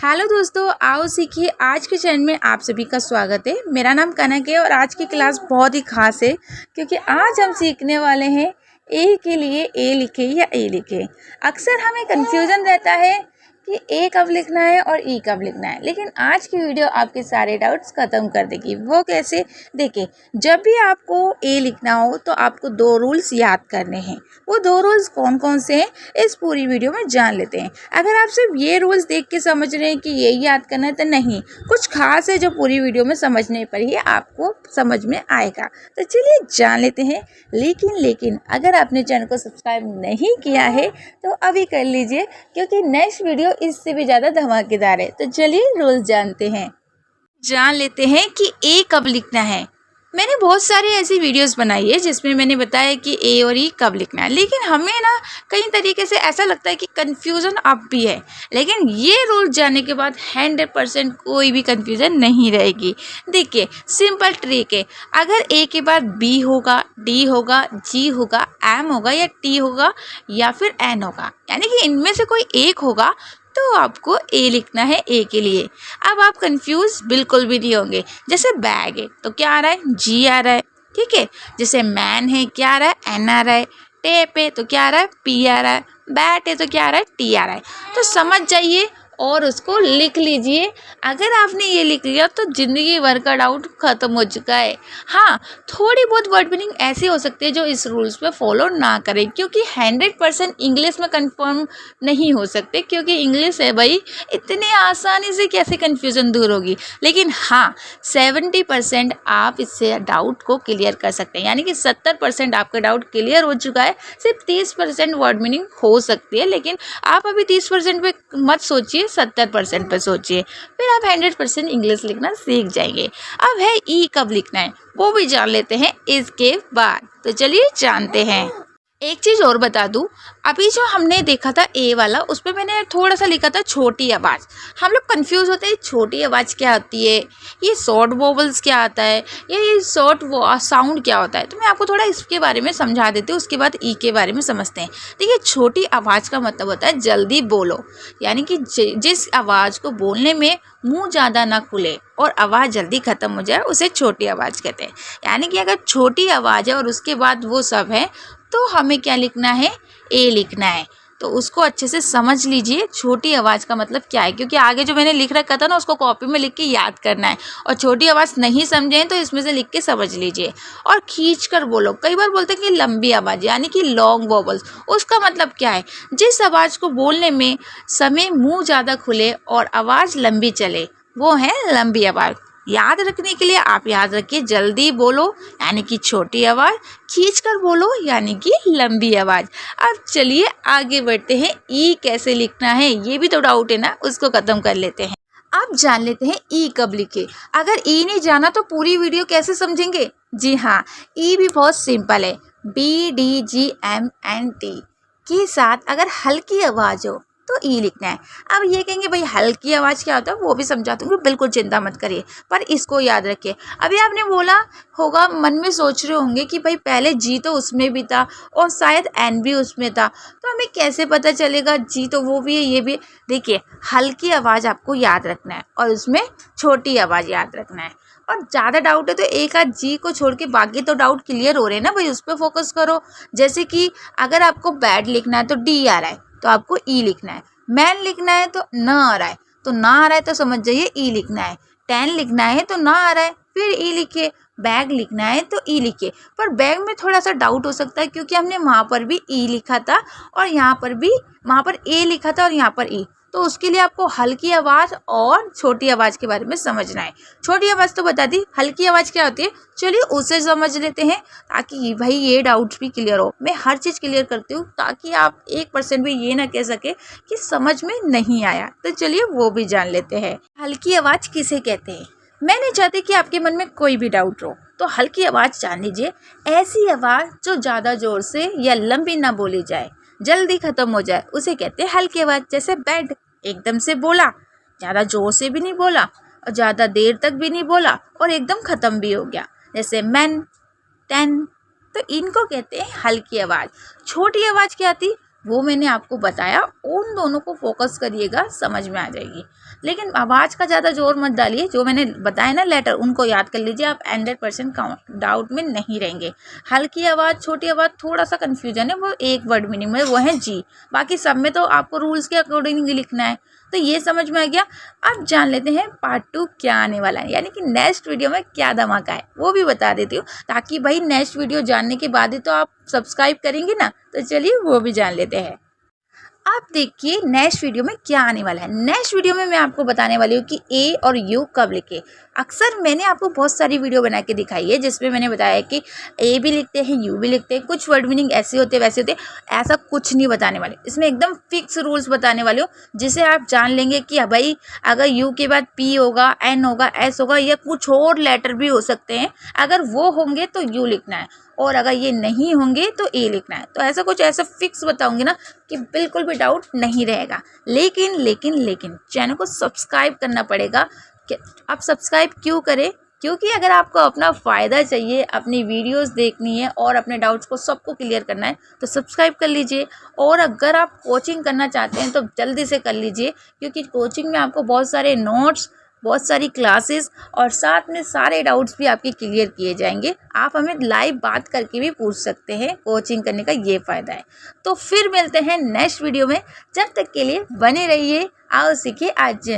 Hello दोस्तों, आओ सीखिए। आज के चैनल में आप सभी का स्वागत है। मेरा नाम कनक है और आज की क्लास बहुत ही खास है क्योंकि आज हम सीखने वाले हैं ए के लिए ए लिखे या ए लिखे। अक्सर हमें कंफ्यूजन रहता है कि ए कब लिखना है और ई कब लिखना है, लेकिन आज की वीडियो आपके सारे डाउट्स खत्म कर देगी। वो कैसे? देखिए, जब भी आपको ए लिखना हो तो आपको 2 रूल्स याद करने हैं। वो 2 रूल्स कौन कौन से हैं इस पूरी वीडियो में जान लेते हैं। अगर आप सिर्फ ये रूल्स देख के समझ रहे हैं कि ये याद करना है तो नहीं, कुछ खास है जो पूरी वीडियो में समझने पर ही आपको समझ में आएगा। तो चलिए जान लेते हैं। लेकिन अगर आपने चैनल को सब्सक्राइब नहीं किया है तो अभी कर लीजिए क्योंकि नेक्स्ट वीडियो इससे भी ज़्यादा धमाकेदार है। तो चलिए रूल्स जान लेते हैं कि ए कब लिखना है। मैंने बहुत सारी ऐसी वीडियोस बनाई है जिसमें मैंने बताया कि ए और ई कब लिखना है, लेकिन हमें ना कई तरीके से ऐसा लगता है कि कन्फ्यूज़न अब भी है। लेकिन ये रूल जानने के बाद 100% कोई भी कन्फ्यूज़न नहीं रहेगी। देखिए, सिंपल ट्रिक है। अगर ए के बाद बी होगा, डी होगा, जी होगा, एम होगा या टी होगा या फिर एन होगा, यानी कि इनमें से कोई एक होगा तो आपको ए लिखना है ए के लिए। अब आप कंफ्यूज बिल्कुल भी नहीं होंगे। जैसे बैग है तो क्या आ रहा है? जी आ रहा है, ठीक है। जैसे मैन है, क्या आ रहा है? एन आ रहा है। टेप है तो क्या आ रहा है? पी आ रहा है। बैट है तो क्या आ रहा है? टी आ रहा है। तो समझ जाइए और उसको लिख लीजिए। अगर आपने ये लिख लिया तो ज़िंदगी भर का डाउट ख़त्म हो चुका है। हाँ, थोड़ी बहुत वर्ड मीनिंग ऐसी हो सकती है जो इस रूल्स पे फॉलो ना करें, क्योंकि 100% इंग्लिश में कंफर्म नहीं हो सकते, क्योंकि इंग्लिश है भाई, इतने आसानी से कैसे कन्फ्यूज़न दूर होगी। लेकिन हाँ, 70% आप इससे डाउट को क्लियर कर सकते हैं, यानी कि 70% आपका डाउट क्लियर हो चुका है। सिर्फ 30% वर्ड मीनिंग हो सकती है, लेकिन आप अभी 30% पे मत सोचिए, 70% पे सोचिए, फिर आप 100% इंग्लिश लिखना सीख जाएंगे। अब है ई कब लिखना है, वो भी जान लेते हैं इसके बाद। तो चलिए जानते हैं। एक चीज़ और बता दूं, अभी जो हमने देखा था ए वाला, उस पर मैंने थोड़ा सा लिखा था छोटी आवाज़। हम लोग कंफ्यूज होते हैं छोटी आवाज़ क्या होती है, ये शॉर्ट वोवल्स क्या आता है, या ये शॉर्ट साउंड क्या होता है। तो मैं आपको थोड़ा इसके बारे में समझा देती हूँ, उसके बाद ई के बारे में समझते हैं। देखिए, छोटी आवाज़ का मतलब होता है जल्दी बोलो, यानी कि जिस आवाज़ को बोलने में मुंह ज़्यादा ना खुले और आवाज़ जल्दी ख़त्म हो जाए उसे छोटी आवाज़ कहते हैं। यानी कि अगर छोटी आवाज़ है और उसके बाद वो सब है तो हमें क्या लिखना है? ए लिखना है। तो उसको अच्छे से समझ लीजिए छोटी आवाज़ का मतलब क्या है, क्योंकि आगे जो मैंने लिख रखा था ना उसको कॉपी में लिख के याद करना है, और छोटी आवाज़ नहीं समझें तो इसमें से लिख के समझ लीजिए। और खींच कर बोलो, कई बार बोलते हैं कि लंबी आवाज़, यानी कि लॉन्ग वोवल्स, उसका मतलब क्या है? जिस आवाज़ को बोलने में समय मुँह ज़्यादा खुले और आवाज़ लंबी चले, वो है लंबी आवाज़। याद रखने के लिए आप याद रखिए, जल्दी बोलो यानी कि छोटी आवाज़, खींचकर बोलो यानी कि लंबी आवाज़। अब चलिए आगे बढ़ते हैं। ई कैसे लिखना है, ये भी तो डाउट है ना, उसको ख़त्म कर लेते हैं। अब जान लेते हैं ई कब लिखे। अगर ई नहीं जाना तो पूरी वीडियो कैसे समझेंगे? जी हाँ, ई भी बहुत सिंपल है। BDGMNT के साथ अगर हल्की आवाज़ हो तो ई लिखना है। अब ये कहेंगे भाई हल्की आवाज़ क्या होता है, वो भी समझा दूँगी, बिल्कुल चिंता मत करिए, पर इसको याद रखिए। अभी आपने बोला होगा, मन में सोच रहे होंगे कि भाई पहले जी तो उसमें भी था और शायद एन भी उसमें था, तो हमें कैसे पता चलेगा? जी तो वो भी है, ये भी है। देखिए, हल्की आवाज़ आपको याद रखना है और उसमें छोटी आवाज़ याद रखना है। और ज़्यादा डाउट है तो एक आध जी को छोड़ के बाकी तो डाउट क्लियर हो रहे हैं ना भाई, उस पर फोकस करो। जैसे कि अगर आपको बैड लिखना है तो डी आ रहा है तो आपको ई लिखना है। मैन लिखना है तो न आ रहा है तो ना आ रहा है तो समझ जाइए ई लिखना है। 10 लिखना है तो ना आ रहा है, फिर ई लिखिए। बैग लिखना है तो ई लिखिए। पर बैग में थोड़ा सा डाउट हो सकता है क्योंकि हमने वहाँ पर भी ई लिखा था और यहाँ पर भी, वहाँ पर ए लिखा था और यहाँ पर ई, तो उसके लिए आपको हल्की आवाज़ और छोटी आवाज़ के बारे में समझना है। छोटी आवाज़ तो बता दी, हल्की आवाज़ क्या होती है चलिए उसे समझ लेते हैं, ताकि भाई ये डाउट्स भी क्लियर हो। मैं हर चीज़ क्लियर करती हूँ ताकि आप 1% भी ये ना कह सके कि समझ में नहीं आया। तो चलिए वो भी जान लेते हैं। हल्की आवाज़ किसे कहते हैं? मैं नहीं चाहती कि आपके मन में कोई भी डाउट हो, तो हल्की आवाज़ जान लीजिए। ऐसी आवाज़ जो ज़्यादा ज़ोर से या लंबी ना बोली जाए, जल्दी ख़त्म हो जाए, उसे कहते हैं हल्की आवाज़। जैसे बैड, एकदम से बोला, ज़्यादा ज़ोर से भी नहीं बोला और ज़्यादा देर तक भी नहीं बोला और एकदम ख़त्म भी हो गया। जैसे मैन, 10, तो इनको कहते हैं हल्की आवाज़। छोटी आवाज़ क्या थी वो मैंने आपको बताया, उन दोनों को फोकस करिएगा, समझ में आ जाएगी। लेकिन आवाज़ का ज़्यादा जोर मत डालिए, जो मैंने बताया ना लेटर उनको याद कर लीजिए, आप 100% डाउट में नहीं रहेंगे। हल्की आवाज़, छोटी आवाज़, थोड़ा सा कन्फ्यूजन है, वो एक वर्ड मीनिंग में, वो है जी। बाकी सब में तो आपको रूल्स के अकॉर्डिंग ही लिखना है। तो ये समझ में आ गया। अब जान लेते हैं पार्ट 2 क्या आने वाला है, यानी कि नेक्स्ट वीडियो में क्या धमाका है वो भी बता देती हूँ, ताकि भाई नेक्स्ट वीडियो जानने के बाद ही तो आप सब्सक्राइब करेंगे ना। तो चलिए वो भी जान लेते हैं। आप देखिए नेक्स्ट वीडियो में क्या आने वाला है। नेक्स्ट वीडियो में मैं आपको बताने वाली हूँ कि ए और यू कब लिखे। अक्सर मैंने आपको बहुत सारी वीडियो बना के दिखाई है जिसमें मैंने बताया कि ए भी लिखते हैं, यू भी लिखते हैं, कुछ वर्ड मीनिंग ऐसे होते वैसे होते। ऐसा कुछ नहीं बताने वाले, इसमें एकदम फिक्स रूल्स बताने वाले हो, जिसे आप जान लेंगे कि भाई अगर यू के बाद पी होगा, एन होगा, एस होगा, या कुछ और लेटर भी हो सकते हैं, अगर वो होंगे तो यू लिखना है, और अगर ये नहीं होंगे तो ए लिखना है। तो ऐसा कुछ ऐसा फिक्स बताऊंगी ना कि बिल्कुल भी डाउट नहीं रहेगा। लेकिन लेकिन लेकिन चैनल को सब्सक्राइब करना पड़ेगा। कि आप सब्सक्राइब क्यों करें? क्योंकि अगर आपको अपना फ़ायदा चाहिए, अपनी वीडियोस देखनी है और अपने डाउट्स को सबको क्लियर करना है, तो सब्सक्राइब कर लीजिए। और अगर आप कोचिंग करना चाहते हैं तो जल्दी से कर लीजिए, क्योंकि कोचिंग में आपको बहुत सारे नोट्स, बहुत सारी क्लासेस और साथ में सारे डाउट्स भी आपके क्लियर किए जाएंगे। आप हमें लाइव बात करके भी पूछ सकते हैं, कोचिंग करने का ये फ़ायदा है। तो फिर मिलते हैं नेक्स्ट वीडियो में, जब तक के लिए बने रहिए। आओ सीखिए आज।